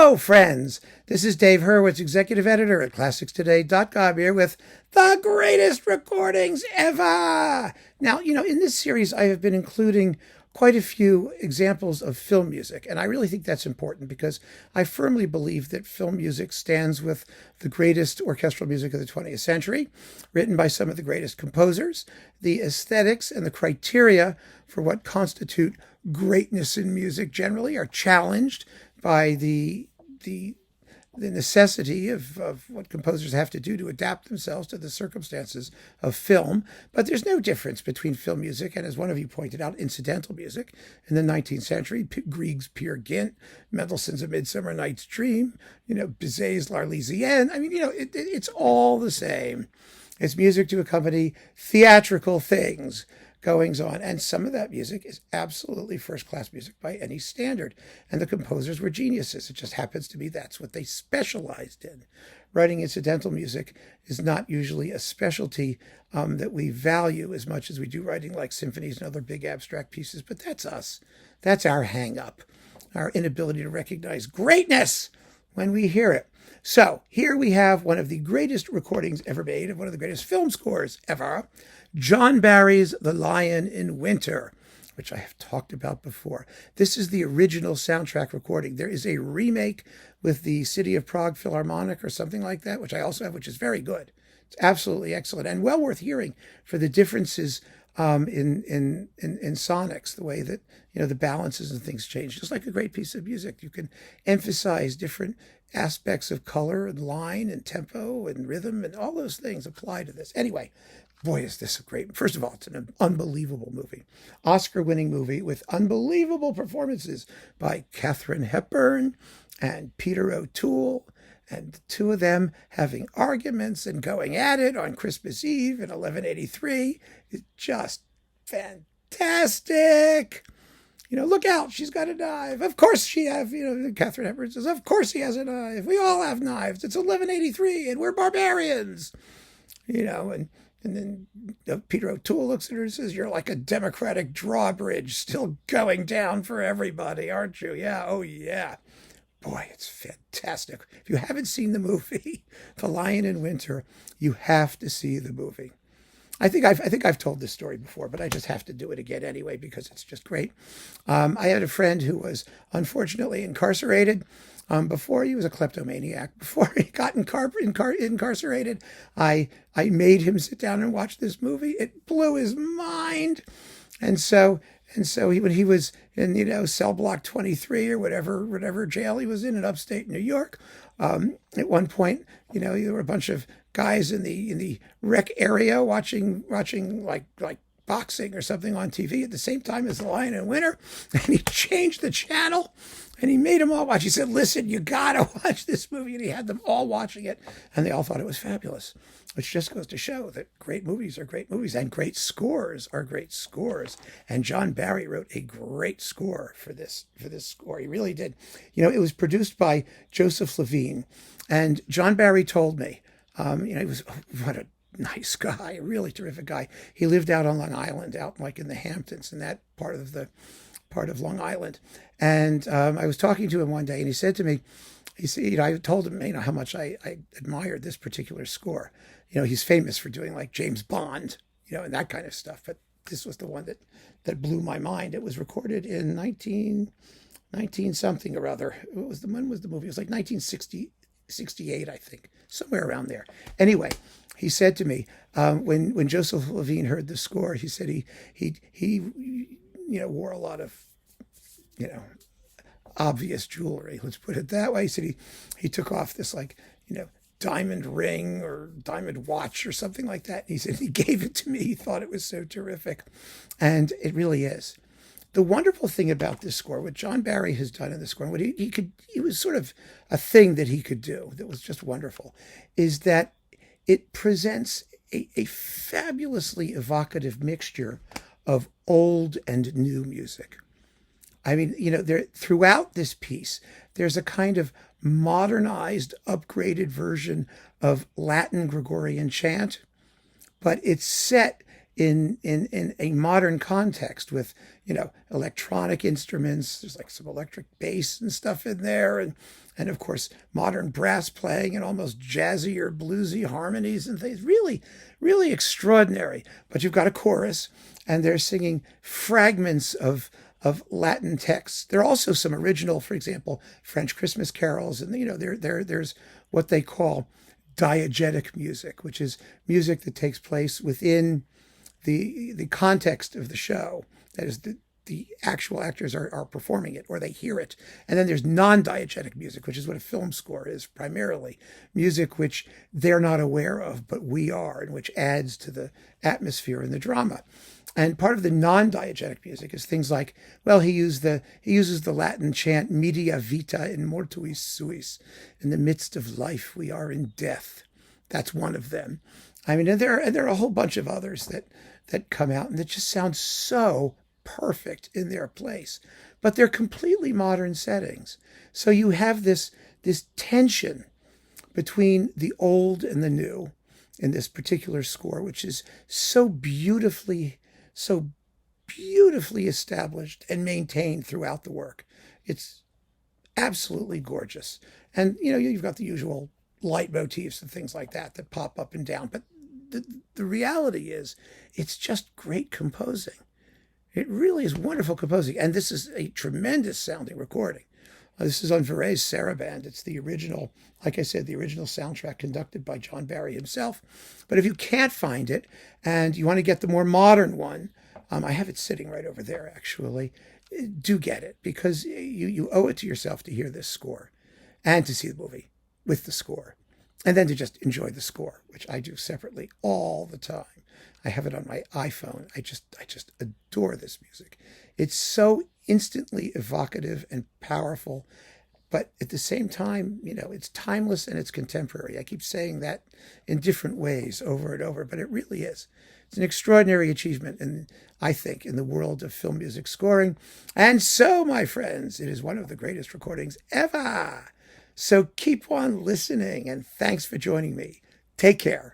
Hello, friends. This is Dave Hurwitz, executive editor at ClassicsToday.com, here with the greatest recordings ever. Now, in this series, I have been including quite a few examples of film music, and I really think that's important because I firmly believe that film music stands with the greatest orchestral music of the 20th century, written by some of the greatest composers. The aesthetics and the criteria for what constitute greatness in music generally are challenged by the necessity of what composers have to do to adapt themselves to the circumstances of film. But there's no difference between film music and, as one of you pointed out, incidental music. In the 19th century, Grieg's Peer Gynt, Mendelssohn's A Midsummer Night's Dream, Bizet's L'Arlésienne. It's all the same. It's music to accompany theatrical things, goings on, and some of that music is absolutely first-class music by any standard, and the composers were geniuses. It just happens to be that's what they specialized in. Writing incidental music is not usually a specialty that we value as much as we do writing like symphonies and other big abstract pieces, but that's us. That's our hang-up, our inability to recognize greatness when we hear it. So here we have one of the greatest recordings ever made of one of the greatest film scores ever, John Barry's The Lion in Winter, which I have talked about before. This is the original soundtrack recording. There is a remake with the City of Prague Philharmonic or something like that, which I also have, which is very good. It's absolutely excellent and well worth hearing for the differences in sonics, the way that the balances and things change. Just like a great piece of music, you can emphasize different aspects of color and line and tempo and rhythm, and all those things apply to this. Anyway, boy, is this a great... First of all, it's an unbelievable movie. Oscar-winning movie with unbelievable performances by Katharine Hepburn and Peter O'Toole, and the two of them having arguments and going at it on Christmas Eve in 1183 is just fantastic. Look out, she's got a knife. Of course she has, Katharine Hepburn says, of course he has a knife. We all have knives. It's 1183 and we're barbarians. And then Peter O'Toole looks at her and says, you're like a Democratic drawbridge still going down for everybody, aren't you? Yeah, oh yeah. Boy, it's fantastic. If you haven't seen the movie, The Lion in Winter, you have to see the movie. I think I've told this story before, but I just have to do it again anyway because it's just great. I had a friend who was unfortunately incarcerated. Before he was a kleptomaniac, before he got incarcerated, I made him sit down and watch this movie. It blew his mind, and so when he was in cell block 23 or whatever jail he was in upstate New York, at one point there were a bunch of guys in the rec area watching like boxing or something on TV at the same time as The Lion in Winter, and he changed the channel and he made them all watch. He said, listen, you gotta watch this movie, and he had them all watching it, and they all thought it was fabulous, which just goes to show that great movies are great movies and great scores are great scores. And John Barry wrote a great score for this score. He really did. It was produced by Joseph Levine, and John Barry told me, he was, what a nice guy, a really terrific guy. He lived out on Long Island, out like in the Hamptons, in that part of Long Island. And I was talking to him one day, and he said to me, I told him, how much I admired this particular score. He's famous for doing like James Bond, and that kind of stuff. But this was the one that blew my mind. It was recorded in 19 something or other. When was the movie? It was like 1968, I think, somewhere around there. Anyway, he said to me, when Joseph Levine heard the score, he said he wore a lot of obvious jewelry. Let's put it that way. He said he took off this diamond ring or diamond watch or something like that. And he said he gave it to me. He thought it was so terrific, and it really is. The wonderful thing about this score, what John Barry has done in the score, what it was sort of a thing that he could do that was just wonderful, is that it presents a fabulously evocative mixture of old and new music. Throughout this piece, there's a kind of modernized, upgraded version of Latin Gregorian chant, but it's set in a modern context with, electronic instruments. There's like some electric bass and stuff in there, and of course modern brass playing and almost jazzy or bluesy harmonies and things. Really, really extraordinary. But you've got a chorus, and they're singing fragments of Latin texts. There are also some original, for example, French Christmas carols, and there's what they call diegetic music, which is music that takes place within the context of the show. That is, the actual actors are performing it, or they hear it. And then there's non-diegetic music, which is what a film score is primarily. Music which they're not aware of, but we are, and which adds to the atmosphere and the drama. And part of the non-diegetic music is things like, well, he uses the Latin chant "Media vita in mortuis suis." In the midst of life, we are in death. That's one of them. I mean, and there are a whole bunch of others that come out and that just sound so perfect in their place, but they're completely modern settings. So you have this tension between the old and the new in this particular score, which is so beautifully established and maintained throughout the work. It's absolutely gorgeous. And, you've got the usual leitmotifs and things like that pop up and down. But the reality is, it's just great composing. It really is wonderful composing. And this is a tremendous sounding recording. This is on Varèse Sarabande. It's the original, like I said, the original soundtrack conducted by John Barry himself. But if you can't find it and you want to get the more modern one, I have it sitting right over there, actually. Do get it, because you owe it to yourself to hear this score and to see the movie with the score, and then to just enjoy the score, which I do separately all the time. I have it on my iPhone. I just adore this music. It's so instantly evocative and powerful, but at the same time, it's timeless and it's contemporary. I keep saying that in different ways over and over, but it really is. It's an extraordinary achievement, I think, in the world of film music scoring. And so, my friends, it is one of the greatest recordings ever. So keep on listening, and thanks for joining me. Take care.